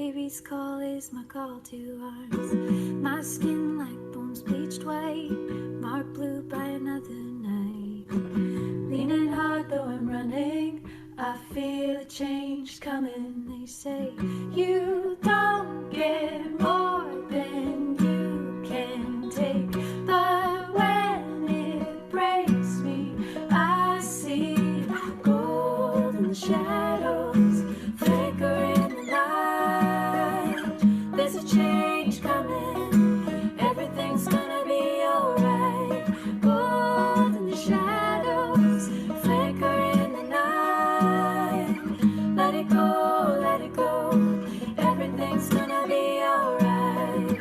baby's call is my call to arms. My skin like bones bleached white, marked blue by another night. Leaning hard though I'm running, I feel a change coming. They say you don't get more than you can take, but when it breaks me, I see gold in the shadows, flicker in the night. There's a change coming, everything's gonna be alright. Gold in the shadows, flicker in the night. Let it go, everything's gonna be alright.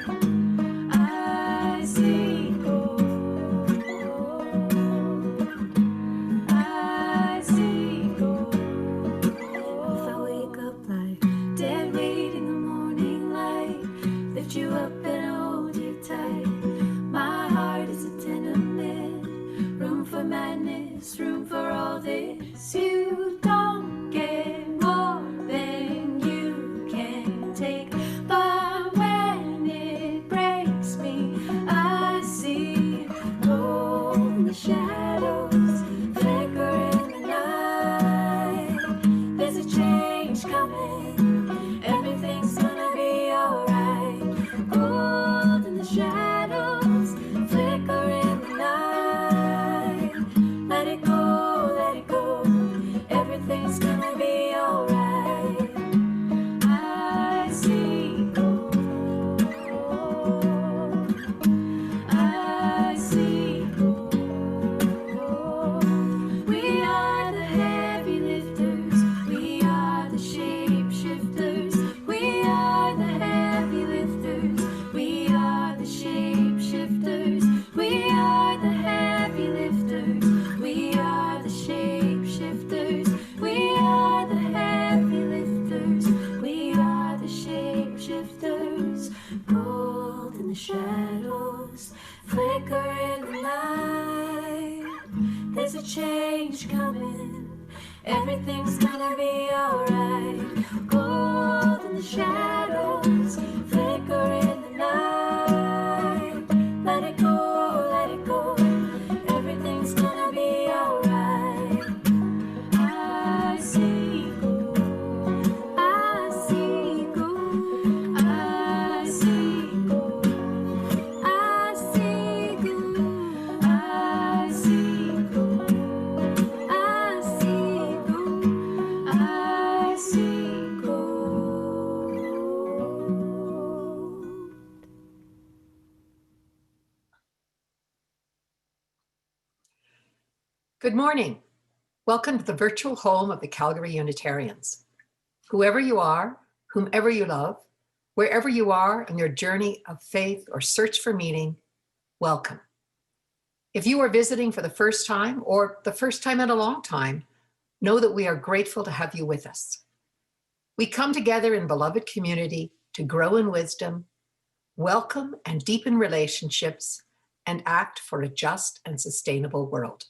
I see gold, I see gold. If I wake up like dead weight in the morning light, lift you up and hold you tight. My heart is a tenement, room for madness, room for all this. You don't get more than you can take, but when it breaks me, I see gold in the shadows, flicker in the night. There's a change coming, everything's gonna be alright. Gold in the shadows, flicker in the night. Let it go, everything's gonna be alright. I see gold, I see gold. We are the heavy lifters, we are the shapeshifters. We are the heavy lifters, we are the shapeshifters. We are the heavy lifters, we are the shapeshifters. We are the heavy lifters, we are the shapeshifters. Gold in the shadows, flicker in the night. There's a change coming, everything's gonna be alright. Gold in the shadows, flicker in the night. Let it go, everything's gonna be alright. I see gold, I see gold, I see gold, I see gold, I see gold, I see gold, I see gold. Good morning. Welcome to the virtual home of the Calgary Unitarians. Whoever you are, whomever you love, wherever you are on your journey of faith or search for meaning, welcome. If you are visiting for the first time or the first time in a long time, know that we are grateful to have you with us. We come together in beloved community to grow in wisdom, welcome and deepen relationships, and act for a just and sustainable world.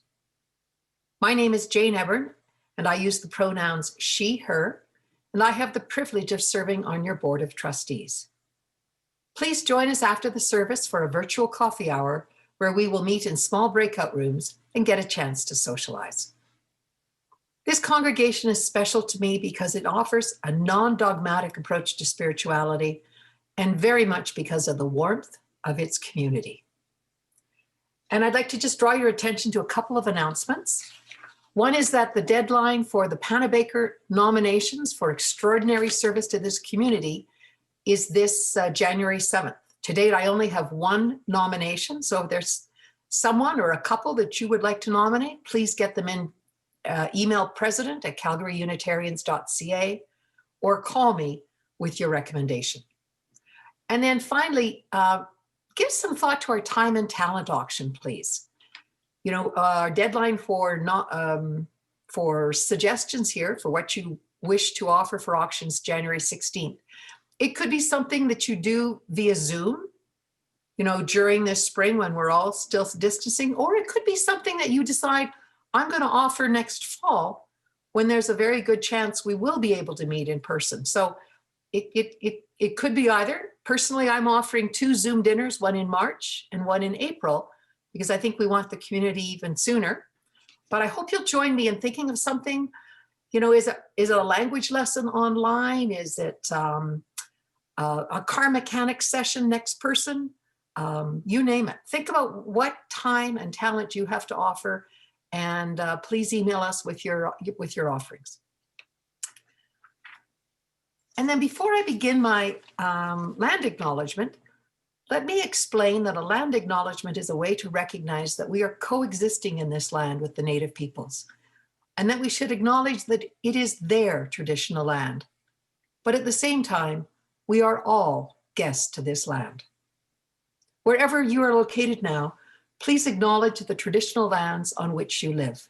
My name is Jane Ebern, and I use the pronouns she, her, and I have the privilege of serving on your board of trustees. Please join us after the service for a virtual coffee hour where we will meet in small breakout rooms and get a chance to socialize. This congregation is special to me because it offers a non-dogmatic approach to spirituality and very much because of the warmth of its community. And I'd like to just draw your attention to a couple of announcements. One is that the deadline for the Panabaker nominations for extraordinary service to this community is this January 7th. To date, I only have one nomination, so if there's someone or a couple that you would like to nominate, please get them in, email president@calgaryunitarians.ca or call me with your recommendation. And then finally, give some thought to our time and talent auction, please. You know, our deadline for suggestions here for what you wish to offer for auctions, January 16th. It could be something that you do via Zoom, you know, during this spring when we're all still distancing, or it could be something that you decide, I'm going to offer next fall when there's a very good chance we will be able to meet in person. So it could be either. Personally, I'm offering 2 Zoom dinners, one in March and one in April, because I think we want the community even sooner. But I hope you'll join me in thinking of something. You know, is it a language lesson online? Is it a car mechanic session next person? You name it. Think about what time and talent you have to offer, and please email us with your offerings. And then before I begin my land acknowledgement, let me explain that a land acknowledgement is a way to recognize that we are coexisting in this land with the Native peoples, and that we should acknowledge that it is their traditional land. But at the same time, we are all guests to this land. Wherever you are located now, please acknowledge the traditional lands on which you live.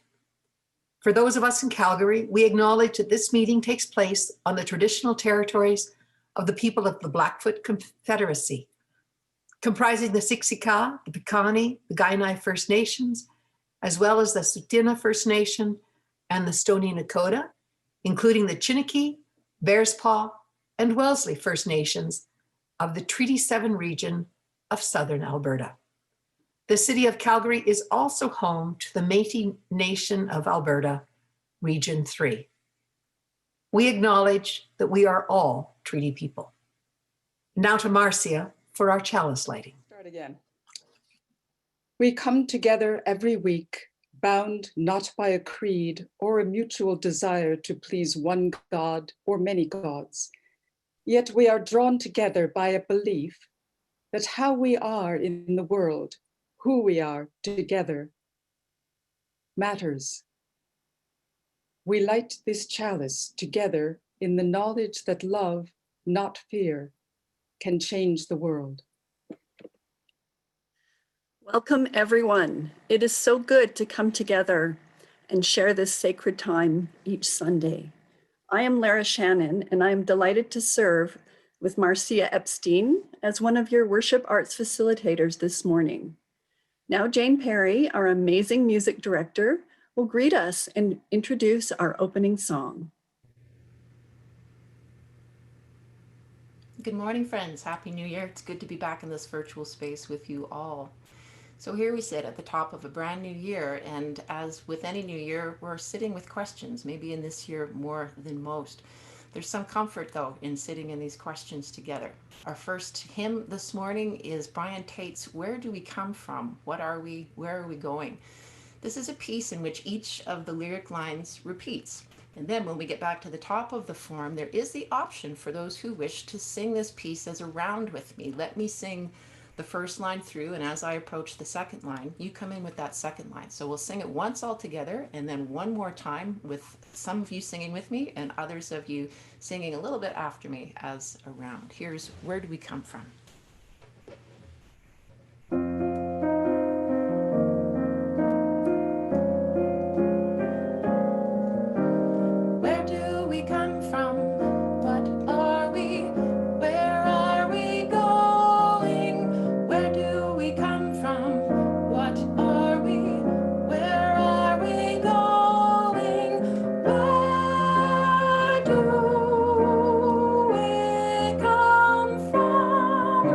For those of us in Calgary, we acknowledge that this meeting takes place on the traditional territories of the people of the Blackfoot Confederacy, comprising the Siksika, the Piikani, the Kainai First Nations, as well as the Tsuut'ina First Nation and the Stoney Nakoda, including the Chiniki, Bearspaw, and Wellesley First Nations of the Treaty 7 region of Southern Alberta. The city of Calgary is also home to the Métis Nation of Alberta, Region 3. We acknowledge that we are all treaty people. Now to Marcia for our chalice lighting. Start again. We come together every week, bound not by a creed or a mutual desire to please one God or many gods. Yet we are drawn together by a belief that how we are in the world, who we are together, matters. We light this chalice together in the knowledge that love, not fear, can change the world. Welcome, everyone. It is so good to come together and share this sacred time each Sunday. I am Lara Shannon, and I am delighted to serve with Marcia Epstein as one of your worship arts facilitators this morning. Now, Jane Perry, our amazing music director, will greet us and introduce our opening song. Good morning, friends. Happy New Year. It's good to be back in this virtual space with you all. So here we sit at the top of a brand new year, and as with any new year, we're sitting with questions, maybe in this year more than most. There's some comfort, though, in sitting in these questions together. Our first hymn this morning is Brian Tate's Where Do We Come From? What Are We? Where Are We Going? This is a piece in which each of the lyric lines repeats. And then when we get back to the top of the form, there is the option for those who wish to sing this piece as a round with me. Let me sing the first line through, and as I approach the second line, you come in with that second line. So we'll sing it once all together, and then one more time with some of you singing with me and others of you singing a little bit after me as a round. Here's Where Do We Come From? Where do we come from? What are we? Where are we going? Where do we come from? What are we? Where are we going? Where do we come from?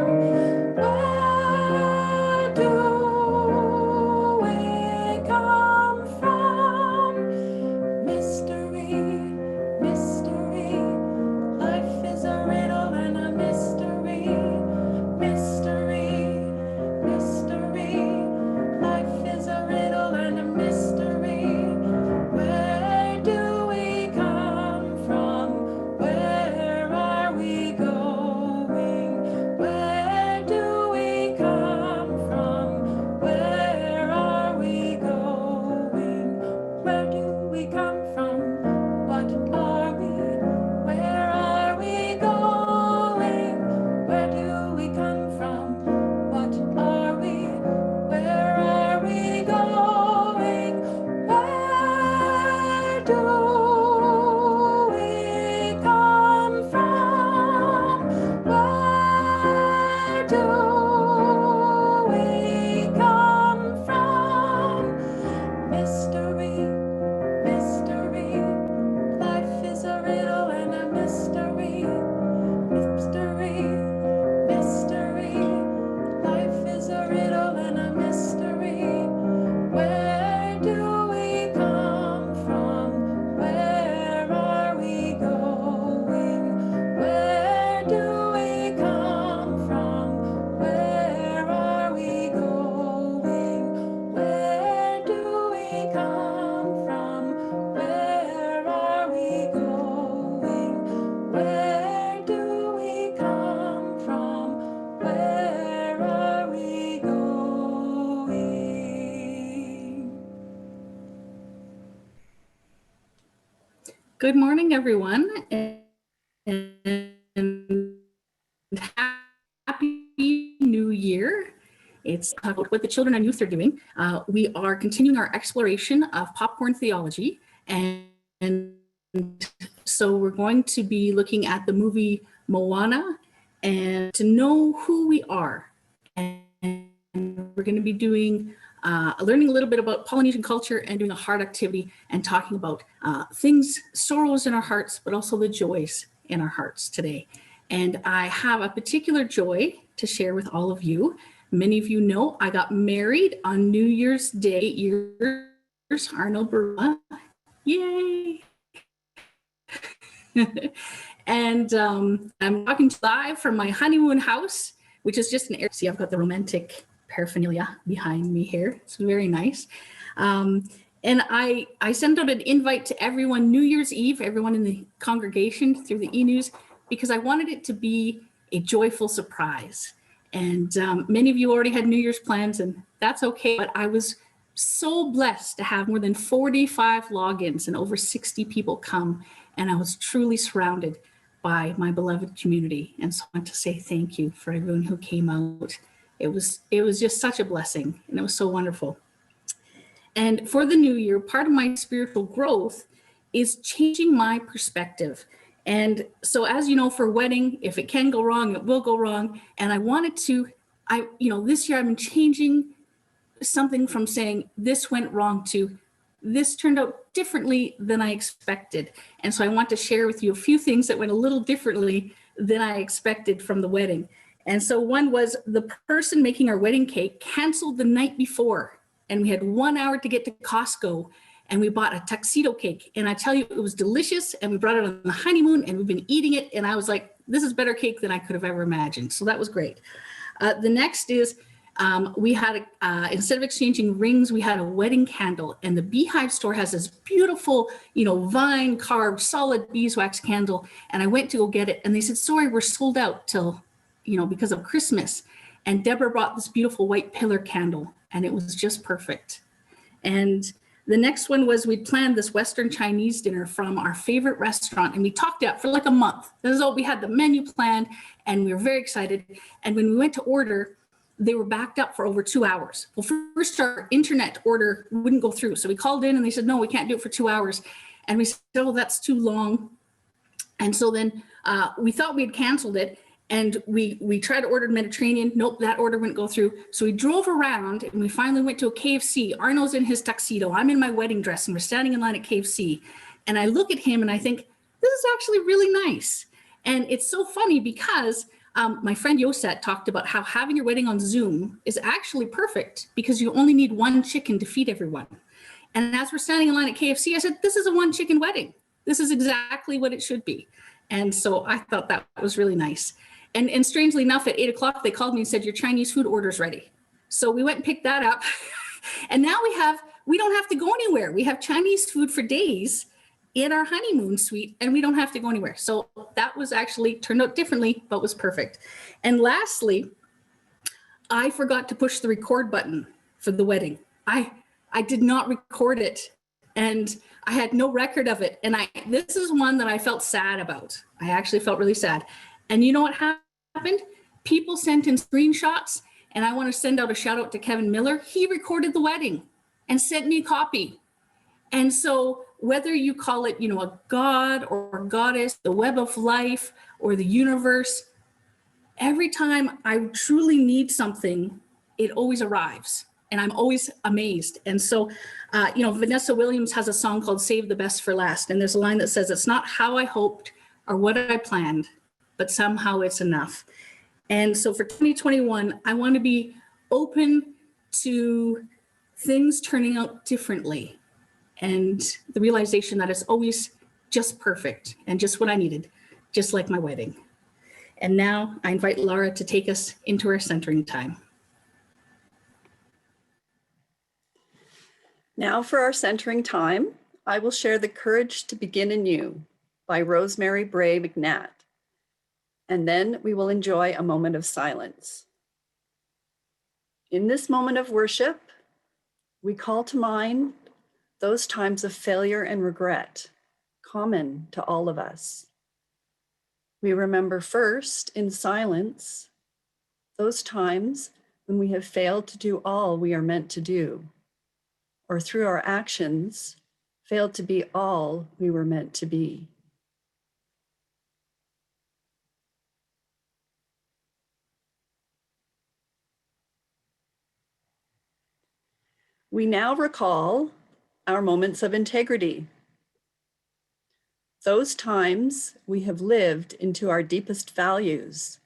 Good morning, everyone, and happy New Year. It's about what the children and youth are doing. We are continuing our exploration of popcorn theology, and so we're going to be looking at the movie Moana and to know who we are. And we're going to be doing learning a little bit about Polynesian culture and doing a heart activity and talking about things, sorrows in our hearts, but also the joys in our hearts today. And I have a particular joy to share with all of you. Many of you know I got married on New Year's Day, years, Arnold Barua. Yay! And I'm talking live from my honeymoon house, which is just an area. See, I've got the romantic paraphernalia behind me here. It's very nice. And I sent out an invite to everyone New Year's Eve, everyone in the congregation through the e-news, because I wanted it to be a joyful surprise. And many of you already had New Year's plans, and that's okay. But I was so blessed to have more than 45 logins and over 60 people come. And I was truly surrounded by my beloved community. And so I want to say thank you for everyone who came out. It was just such a blessing, and it was so wonderful. And for the new year, part of my spiritual growth is changing my perspective. And so, as you know, for wedding, if it can go wrong, it will go wrong. And I wanted to, this year I've been changing something from saying this went wrong to this turned out differently than I expected. And so I want to share with you a few things that went a little differently than I expected from the wedding. And so one was the person making our wedding cake canceled the night before, and we had 1 hour to get to Costco, and we bought a tuxedo cake. And I tell you, it was delicious, and we brought it on the honeymoon, and we've been eating it. And I was like, this is better cake than I could have ever imagined. So that was great. The next is we had, instead of exchanging rings, we had a wedding candle. And the Beehive store has this beautiful, vine carved solid beeswax candle. And I went to go get it, and they said, sorry, we're sold out till, because of Christmas. And Deborah brought this beautiful white pillar candle, and it was just perfect. And the next one was we'd planned this Western Chinese dinner from our favorite restaurant, and we talked it up for like a month. This is all we had the menu planned, and we were very excited. And when we went to order, they were backed up for over 2 hours. Well, first our internet order wouldn't go through. So we called in and they said, no, we can't do it for 2 hours. And we said, oh, that's too long. And so then we thought we had canceled it. And we tried to order Mediterranean. Nope, that order wouldn't go through. So we drove around and we finally went to a KFC. Arno's in his tuxedo. I'm in my wedding dress, and we're standing in line at KFC. And I look at him and I think, this is actually really nice. And it's so funny because my friend Yoset talked about how having your wedding on Zoom is actually perfect because you only need one chicken to feed everyone. And as we're standing in line at KFC, I said, this is a one chicken wedding. This is exactly what it should be. And so I thought that was really nice. And strangely enough, at 8 o'clock, they called me and said, your Chinese food order's ready. So we went and picked that up. And now we don't have to go anywhere. We have Chinese food for days in our honeymoon suite, and we don't have to go anywhere. So that was actually turned out differently, but was perfect. And lastly, I forgot to push the record button for the wedding. I did not record it, and I had no record of it. And this is one that I felt sad about. I actually felt really sad. And you know what happened? People sent in screenshots, and I want to send out a shout out to Kevin Miller. He recorded the wedding and sent me a copy. And so whether you call it, a god or goddess, the web of life or the universe, every time I truly need something, it always arrives. And I'm always amazed. And so, Vanessa Williams has a song called Save the Best for Last. And there's a line that says, it's not how I hoped or what I planned, but somehow it's enough. And so for 2021, I want to be open to things turning out differently. And the realization that it's always just perfect and just what I needed, just like my wedding. And now I invite Laura to take us into our centering time. Now for our centering time, I will share The Courage to Begin Anew by Rosemary Bray McNatt. And then we will enjoy a moment of silence. In this moment of worship, we call to mind those times of failure and regret, common to all of us. We remember first, in silence, those times when we have failed to do all we are meant to do, or through our actions, failed to be all we were meant to be. We now recall our moments of integrity. Those times we have lived into our deepest values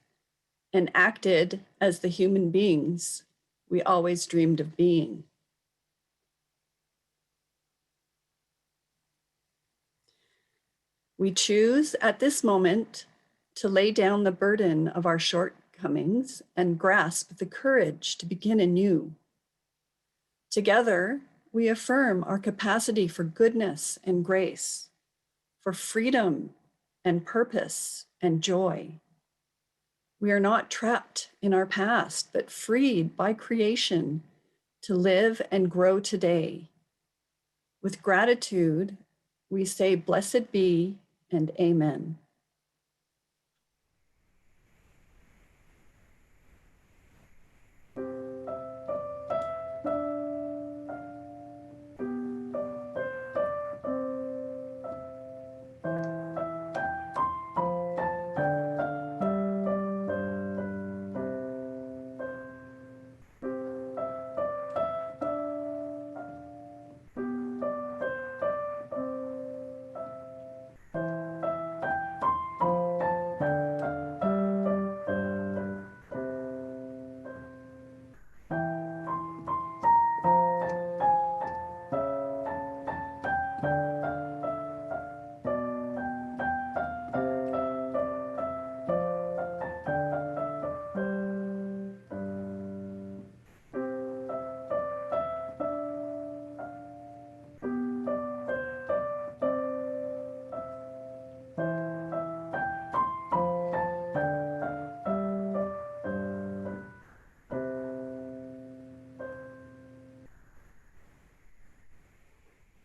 and acted as the human beings we always dreamed of being. We choose at this moment to lay down the burden of our shortcomings and grasp the courage to begin anew. Together, we affirm our capacity for goodness and grace, for freedom and purpose and joy. We are not trapped in our past, but freed by creation to live and grow today. With gratitude, we say, "Blessed be," and amen.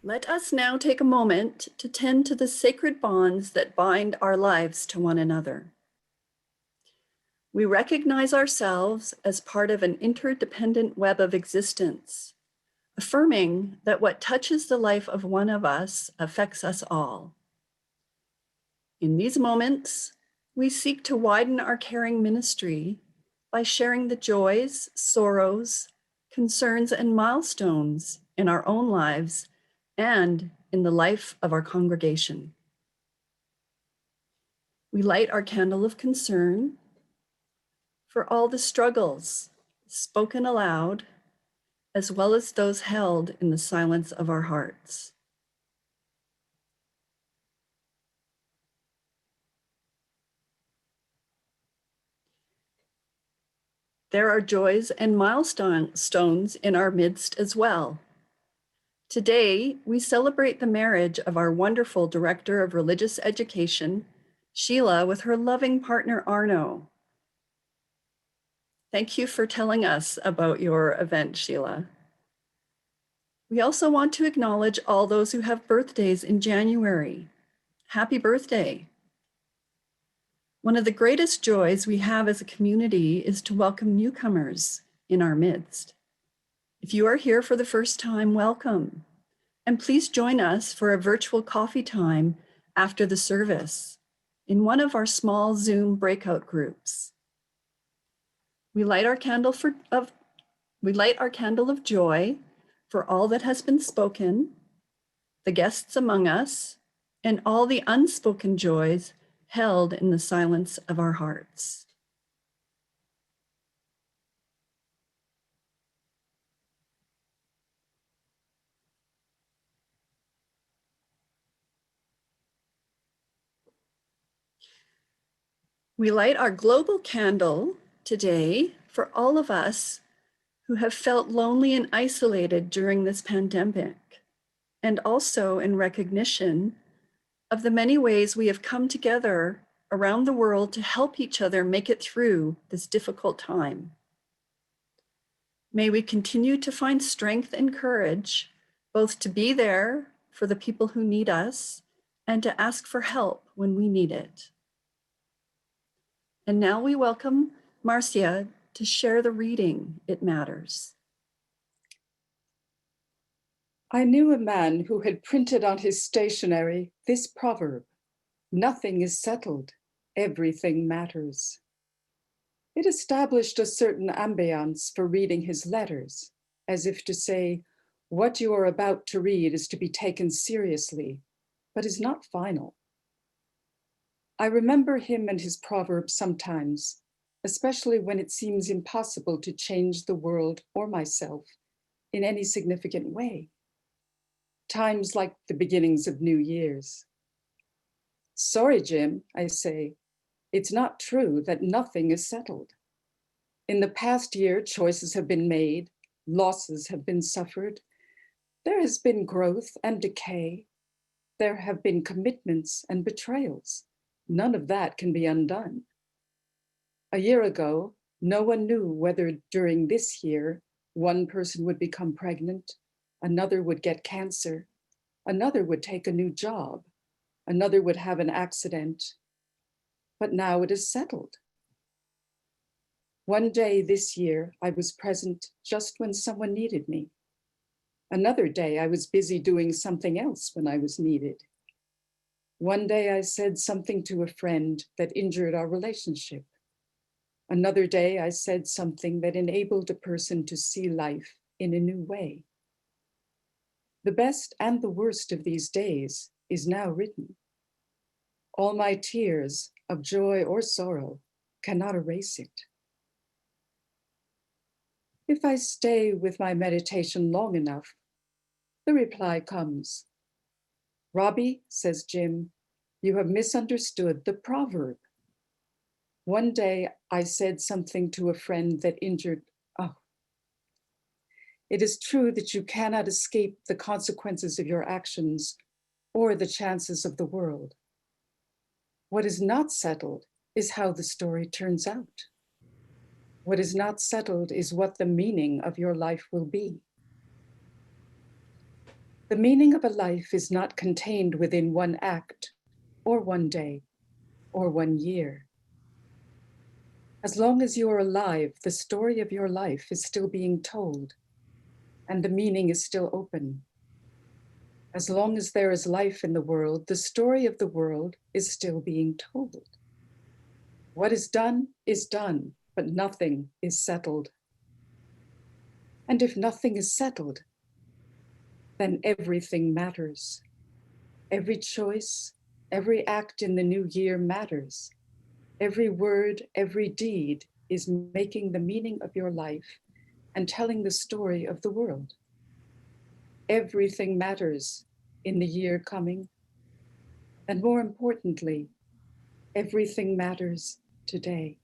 Let us now take a moment to tend to the sacred bonds that bind our lives to one another. We recognize ourselves as part of an interdependent web of existence, affirming that what touches the life of one of us affects us all. In these moments, we seek to widen our caring ministry by sharing the joys, sorrows, concerns, and milestones in our own lives and in the life of our congregation. We light our candle of concern for all the struggles spoken aloud, as well as those held in the silence of our hearts. There are joys and milestones in our midst as well. Today, we celebrate the marriage of our wonderful Director of Religious Education, Sheila, with her loving partner, Arno. Thank you for telling us about your event, Sheila. We also want to acknowledge all those who have birthdays in January. Happy birthday. One of the greatest joys we have as a community is to welcome newcomers in our midst. If you are here for the first time, welcome. And please join us for a virtual coffee time after the service in one of our small Zoom breakout groups. We light our candle of joy for all that has been spoken, the guests among us, and all the unspoken joys held in the silence of our hearts. We light our global candle today for all of us who have felt lonely and isolated during this pandemic, and also in recognition of the many ways we have come together around the world to help each other make it through this difficult time. May we continue to find strength and courage, both to be there for the people who need us and to ask for help when we need it. And now we welcome Marcia to share the reading, It Matters. I knew a man who had printed on his stationery this proverb: nothing is settled, everything matters. It established a certain ambiance for reading his letters, as if to say, what you are about to read is to be taken seriously, but is not final. I remember him and his proverb sometimes, especially when it seems impossible to change the world or myself in any significant way. Times like the beginnings of New Year's. Sorry, Jim, I say, it's not true that nothing is settled. In the past year, choices have been made, losses have been suffered. There has been growth and decay. There have been commitments and betrayals. None of that can be undone. A year ago, no one knew whether during this year, one person would become pregnant, another would get cancer, another would take a new job, another would have an accident. But now it is settled. One day this year, I was present just when someone needed me. Another day, I was busy doing something else when I was needed. One day, I said something to a friend that injured our relationship. Another day, I said something that enabled a person to see life in a new way. The best and the worst of these days is now written. All my tears of joy or sorrow cannot erase it. If I stay with my meditation long enough, the reply comes. Robbie, says Jim, you have misunderstood the proverb. One day I said something to a friend that injured, It is true that you cannot escape the consequences of your actions or the chances of the world. What is not settled is how the story turns out. What is not settled is what the meaning of your life will be. The meaning of a life is not contained within one act, or one day, or 1 year. As long as you are alive, the story of your life is still being told, and the meaning is still open. As long as there is life in the world, the story of the world is still being told. What is done, but nothing is settled. And if nothing is settled, then everything matters. Every choice, every act in the new year matters. Every word, every deed is making the meaning of your life and telling the story of the world. Everything matters in the year coming. And more importantly, everything matters today.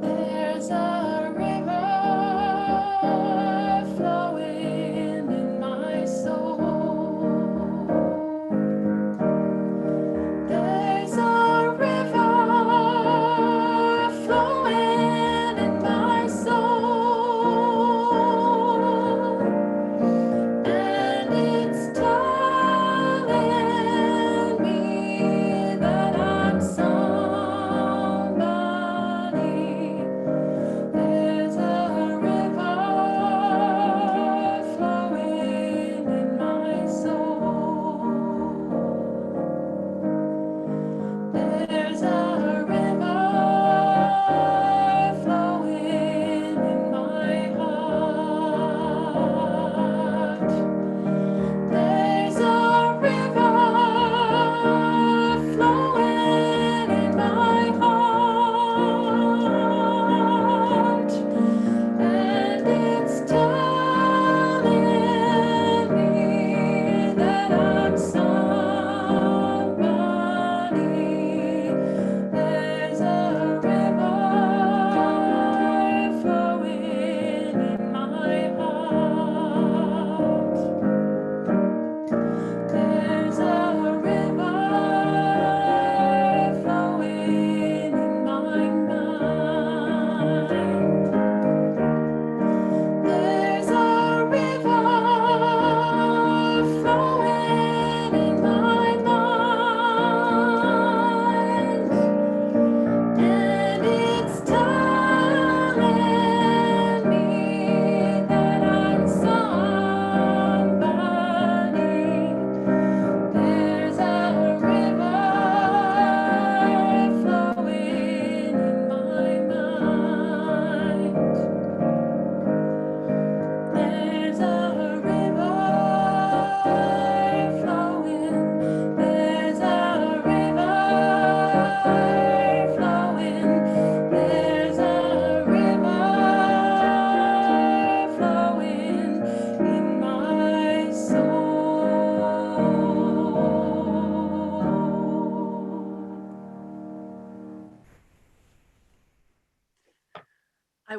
There's a river flowing in my soul.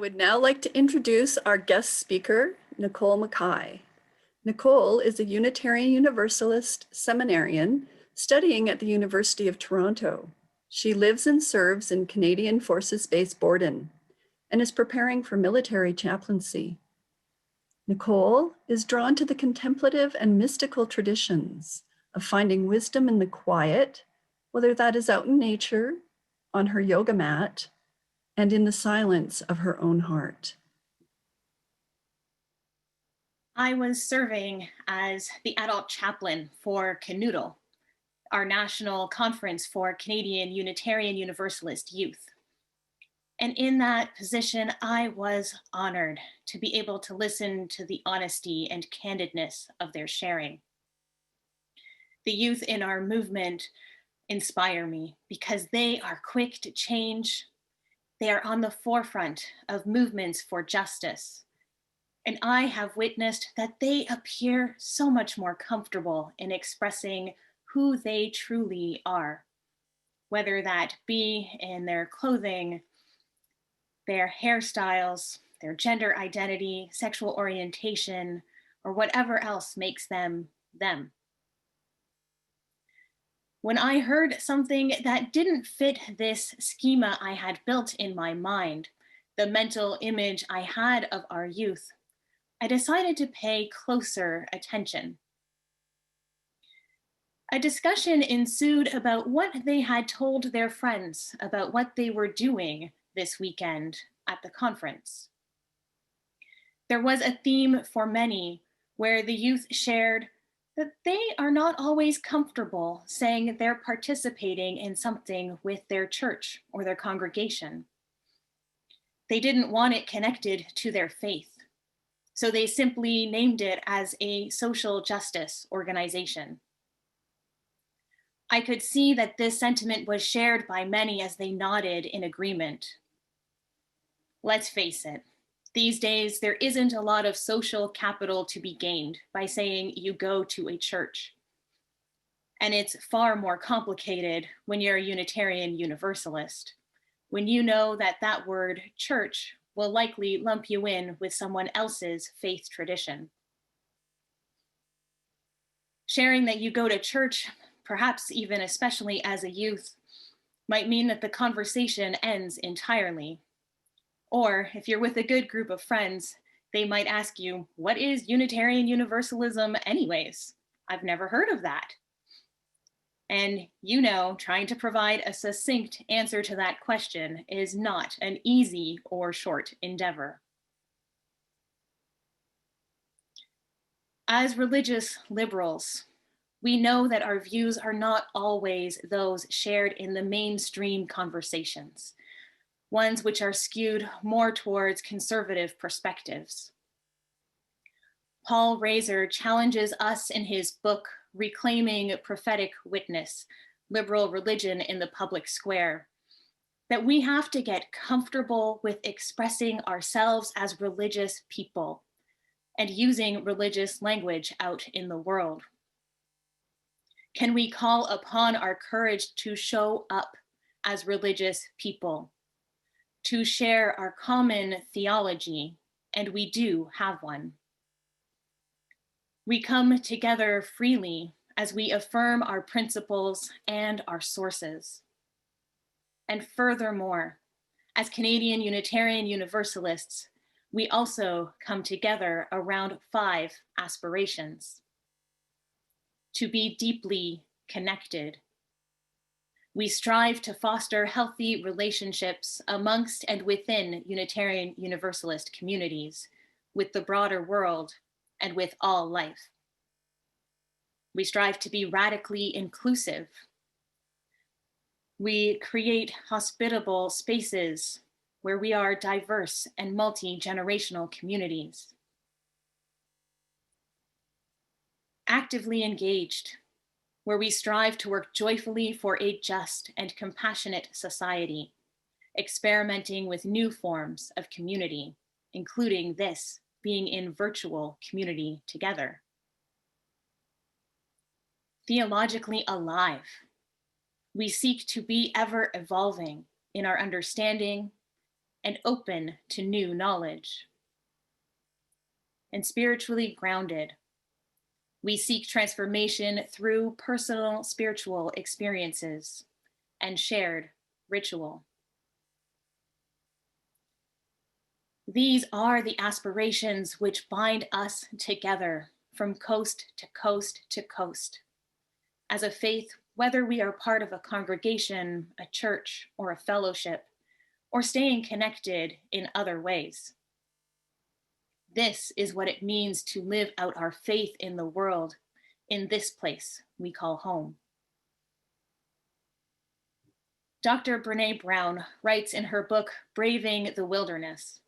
would now like to introduce our guest speaker, Nicole Mackay. Nicole is a Unitarian Universalist seminarian studying at the University of Toronto. She lives and serves in Canadian Forces Base Borden and is preparing for military chaplaincy. Nicole is drawn to the contemplative and mystical traditions of finding wisdom in the quiet, whether that is out in nature, on her yoga mat, and in the silence of her own heart. I was serving as the adult chaplain for Canoodle, our national conference for Canadian Unitarian Universalist youth. And in that position, I was honored to be able to listen to the honesty and candidness of their sharing. The youth in our movement inspire me because they are quick to change. They are on the forefront of movements for justice. And I have witnessed that they appear so much more comfortable in expressing who they truly are, whether that be in their clothing, their hairstyles, their gender identity, sexual orientation, or whatever else makes them them. When I heard something that didn't fit this schema I had built in my mind, the mental image I had of our youth, I decided to pay closer attention. A discussion ensued about what they had told their friends about what they were doing this weekend at the conference. There was a theme for many where the youth shared that they are not always comfortable saying they're participating in something with their church or their congregation. They didn't want it connected to their faith, so they simply named it as a social justice organization. I could see that this sentiment was shared by many as they nodded in agreement. Let's face it, these days there isn't a lot of social capital to be gained by saying you go to a church. And it's far more complicated when you're a Unitarian Universalist, when you know that that word church will likely lump you in with someone else's faith tradition. Sharing that you go to church, perhaps even especially as a youth, might mean that the conversation ends entirely. Or if you're with a good group of friends, they might ask you, what is Unitarian Universalism anyways? I've never heard of that. And you know, trying to provide a succinct answer to that question is not an easy or short endeavor. As religious liberals, we know that our views are not always those shared in the mainstream conversations, ones which are skewed more towards conservative perspectives. Paul Razor challenges us in his book, Reclaiming Prophetic Witness, Liberal Religion in the Public Square, that we have to get comfortable with expressing ourselves as religious people and using religious language out in the world. Can we call upon our courage to show up as religious people, to share our common theology, and we do have one. We come together freely as we affirm our principles and our sources. And furthermore, as Canadian Unitarian Universalists, we also come together around 5 aspirations: to be deeply connected. We strive to foster healthy relationships amongst and within Unitarian Universalist communities, with the broader world, and with all life. We strive to be radically inclusive. We create hospitable spaces where we are diverse and multi-generational communities. Actively engaged, where we strive to work joyfully for a just and compassionate society, experimenting with new forms of community, including this being in virtual community together. Theologically alive, we seek to be ever evolving in our understanding and open to new knowledge. And spiritually grounded, we seek transformation through personal spiritual experiences and shared ritual. These are the aspirations which bind us together from coast to coast to coast. As a faith, whether we are part of a congregation, a church, or a fellowship, or staying connected in other ways. This is what it means to live out our faith in the world, in this place we call home. Dr. Brené Brown writes in her book, Braving the Wilderness,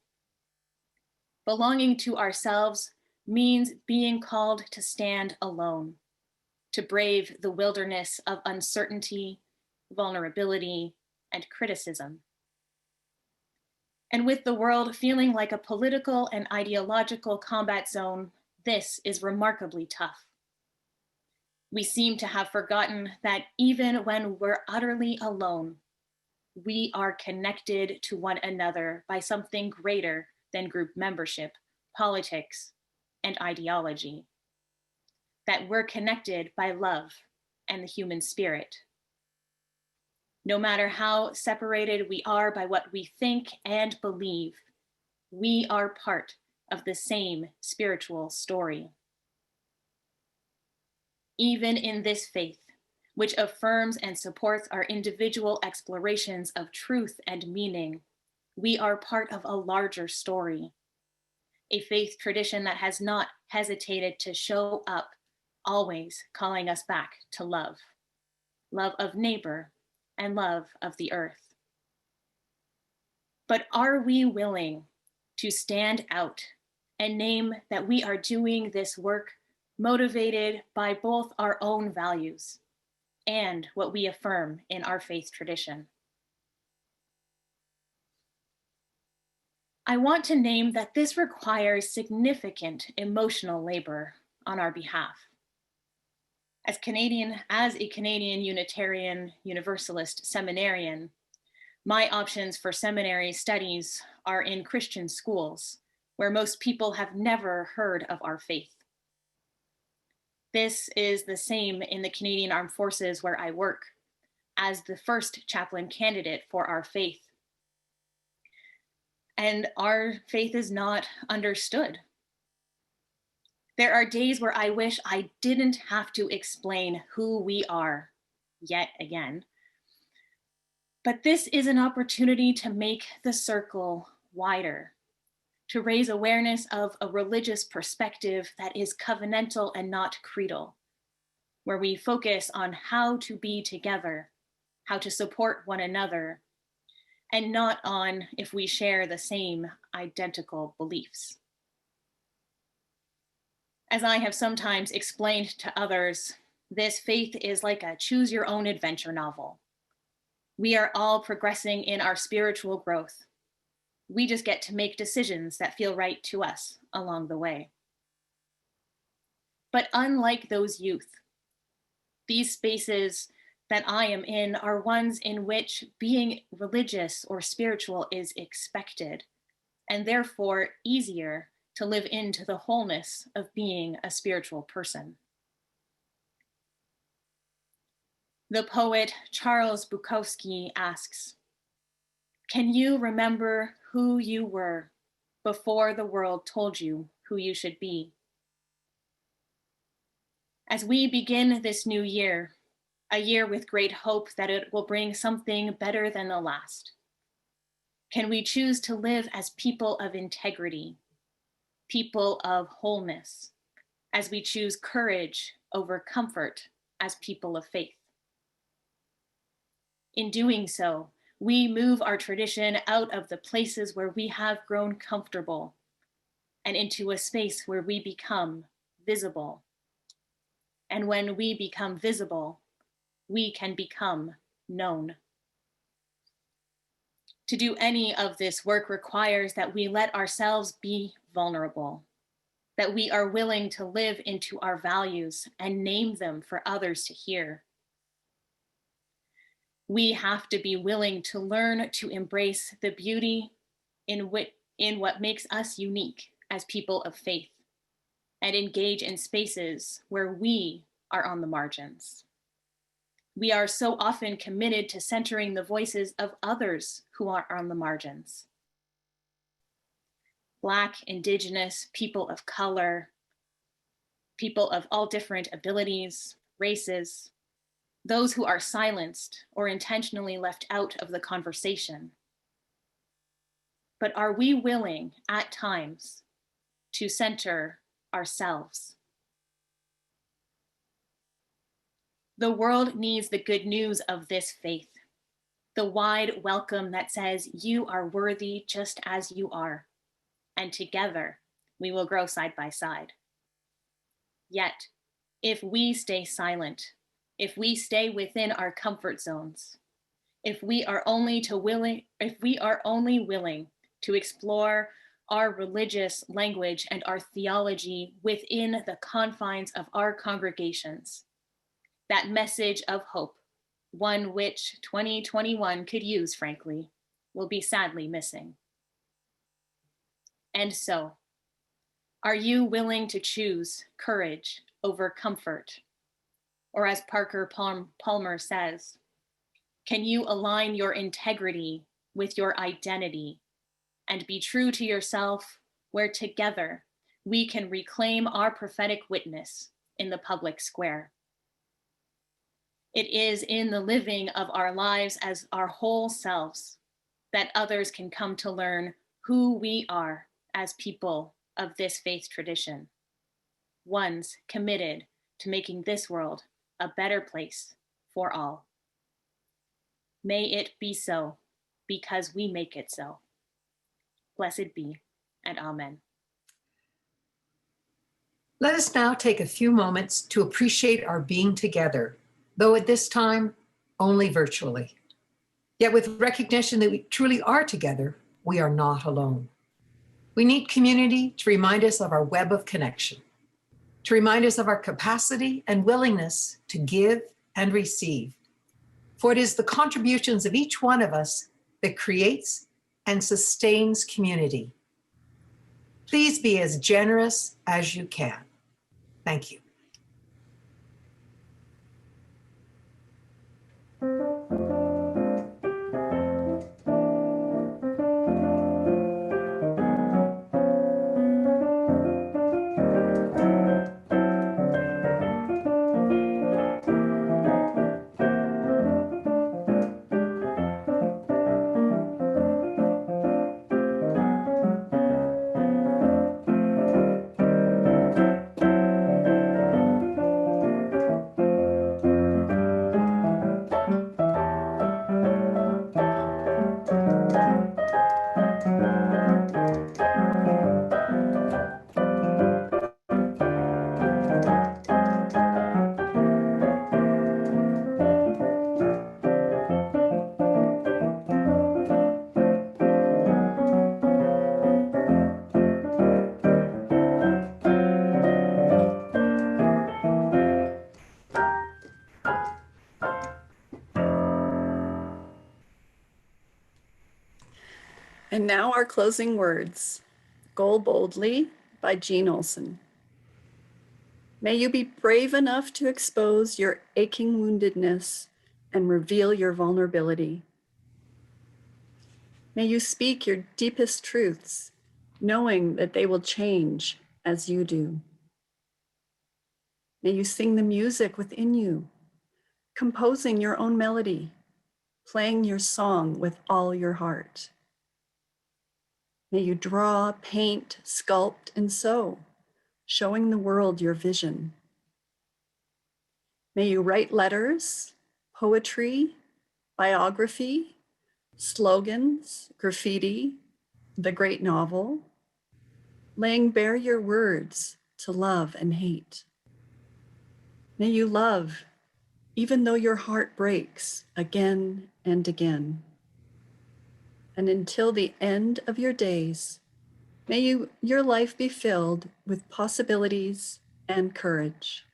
belonging to ourselves means being called to stand alone, to brave the wilderness of uncertainty, vulnerability, and criticism. And with the world feeling like a political and ideological combat zone, this is remarkably tough. We seem to have forgotten that even when we're utterly alone, we are connected to one another by something greater than group membership, politics, and ideology. That we're connected by love and the human spirit. No matter how separated we are by what we think and believe, we are part of the same spiritual story. Even in this faith, which affirms and supports our individual explorations of truth and meaning, we are part of a larger story, a faith tradition that has not hesitated to show up, always calling us back to love, love of neighbor and love of the earth. But are we willing to stand out and name that we are doing this work motivated by both our own values and what we affirm in our faith tradition? I want to name that this requires significant emotional labor on our behalf. As a Canadian Unitarian Universalist seminarian, my options for seminary studies are in Christian schools, where most people have never heard of our faith. This is the same in the Canadian Armed Forces where I work, as the first chaplain candidate for our faith. And our faith is not understood. There are days where I wish I didn't have to explain who we are yet again. But this is an opportunity to make the circle wider, to raise awareness of a religious perspective that is covenantal and not creedal, where we focus on how to be together, how to support one another, and not on if we share the same identical beliefs. As I have sometimes explained to others, this faith is like a choose your own adventure novel. We are all progressing in our spiritual growth. We just get to make decisions that feel right to us along the way. But unlike those youth, these spaces that I am in are ones in which being religious or spiritual is expected, and therefore easier to live into the wholeness of being a spiritual person. The poet Charles Bukowski asks, can you remember who you were before the world told you who you should be? As we begin this new year, a year with great hope that it will bring something better than the last, can we choose to live as people of integrity, people of wholeness, as we choose courage over comfort as people of faith? In doing so, we move our tradition out of the places where we have grown comfortable and into a space where we become visible. And when we become visible, we can become known. To do any of this work requires that we let ourselves be vulnerable, that we are willing to live into our values and name them for others to hear. We have to be willing to learn to embrace the beauty in what makes us unique as people of faith, and engage in spaces where we are on the margins. We are so often committed to centering the voices of others who are on the margins. Black, Indigenous, people of color, people of all different abilities, races, those who are silenced or intentionally left out of the conversation. But are we willing at times to center ourselves? The world needs the good news of this faith, the wide welcome that says you are worthy just as you are, and together we will grow side by side. Yet, if we stay silent, if we stay within our comfort zones, if we are only willing to explore our religious language and our theology within the confines of our congregations, that message of hope, one which 2021 could use, frankly, will be sadly missing. And so, are you willing to choose courage over comfort? Or as Parker Palmer says, can you align your integrity with your identity and be true to yourself, where together we can reclaim our prophetic witness in the public square? It is in the living of our lives as our whole selves that others can come to learn who we are as people of this faith tradition, ones committed to making this world a better place for all. May it be so, because we make it so. Blessed be, and amen. Let us now take a few moments to appreciate our being together, though at this time, only virtually. Yet with recognition that we truly are together, we are not alone. We need community to remind us of our web of connection, to remind us of our capacity and willingness to give and receive. For it is the contributions of each one of us that creates and sustains community. Please be as generous as you can. Thank you. And now our closing words. Go Boldly by Jean Olson. May you be brave enough to expose your aching woundedness and reveal your vulnerability. May you speak your deepest truths, knowing that they will change as you do. May you sing the music within you, composing your own melody, playing your song with all your heart. May you draw, paint, sculpt, and sew, showing the world your vision. May you write letters, poetry, biography, slogans, graffiti, the great novel, laying bare your words to love and hate. May you love, even though your heart breaks again and again. And until the end of your days, may your life be filled with possibilities and courage.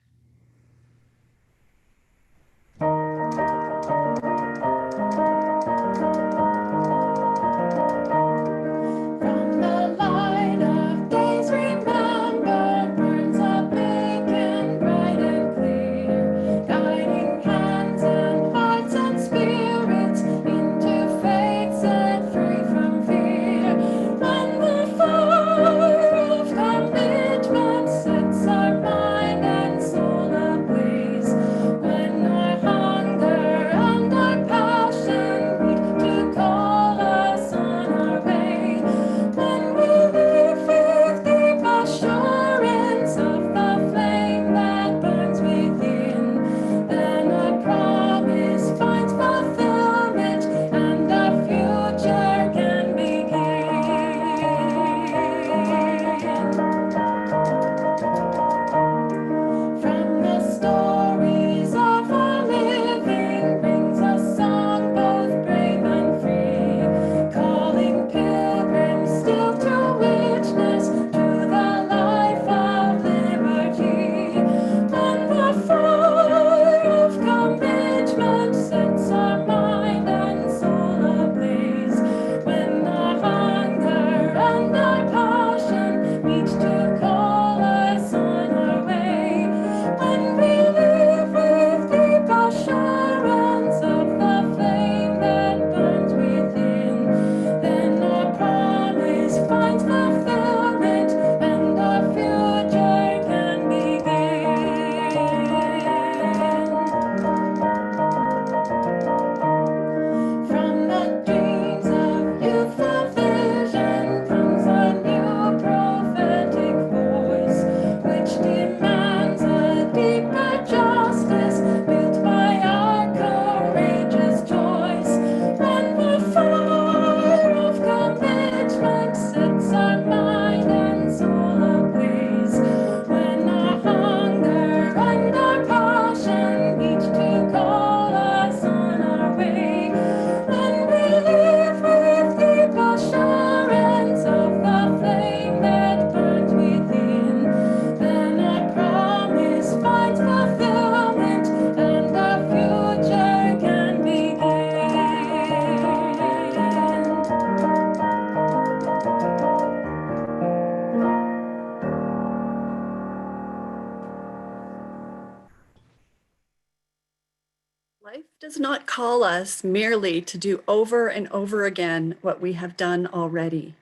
Life does not call us merely to do over and over again what we have done already,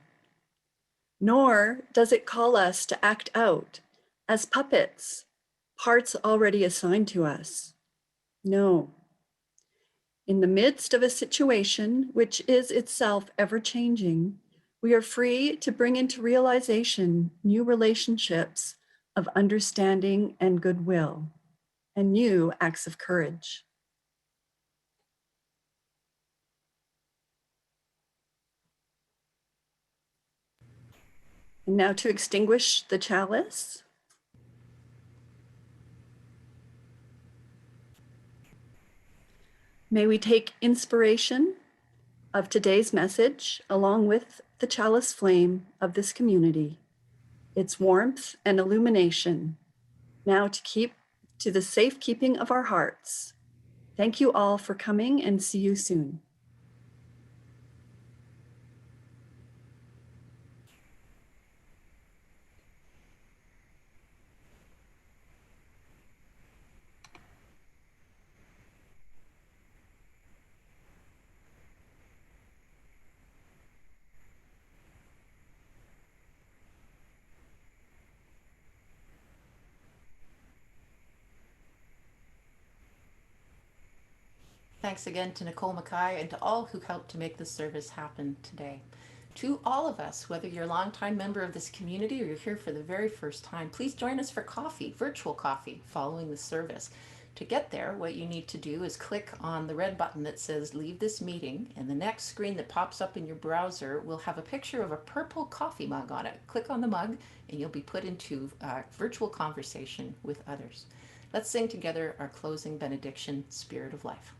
nor does it call us to act out as puppets, parts already assigned to us. No. In the midst of a situation which is itself ever changing, we are free to bring into realization new relationships of understanding and goodwill, and new acts of courage. And now to extinguish the chalice. May we take inspiration of today's message along with the chalice flame of this community, its warmth and illumination, now to keep to the safekeeping of our hearts. Thank you all for coming, and see you soon. Thanks again to Nicole Mackay and to all who helped to make this service happen today. To all of us, whether you're a longtime member of this community or you're here for the very first time, please join us for coffee, virtual coffee, following the service. To get there, what you need to do is click on the red button that says leave this meeting, and the next screen that pops up in your browser will have a picture of a purple coffee mug on it. Click on the mug and you'll be put into virtual conversation with others. Let's sing together our closing benediction, Spirit of Life.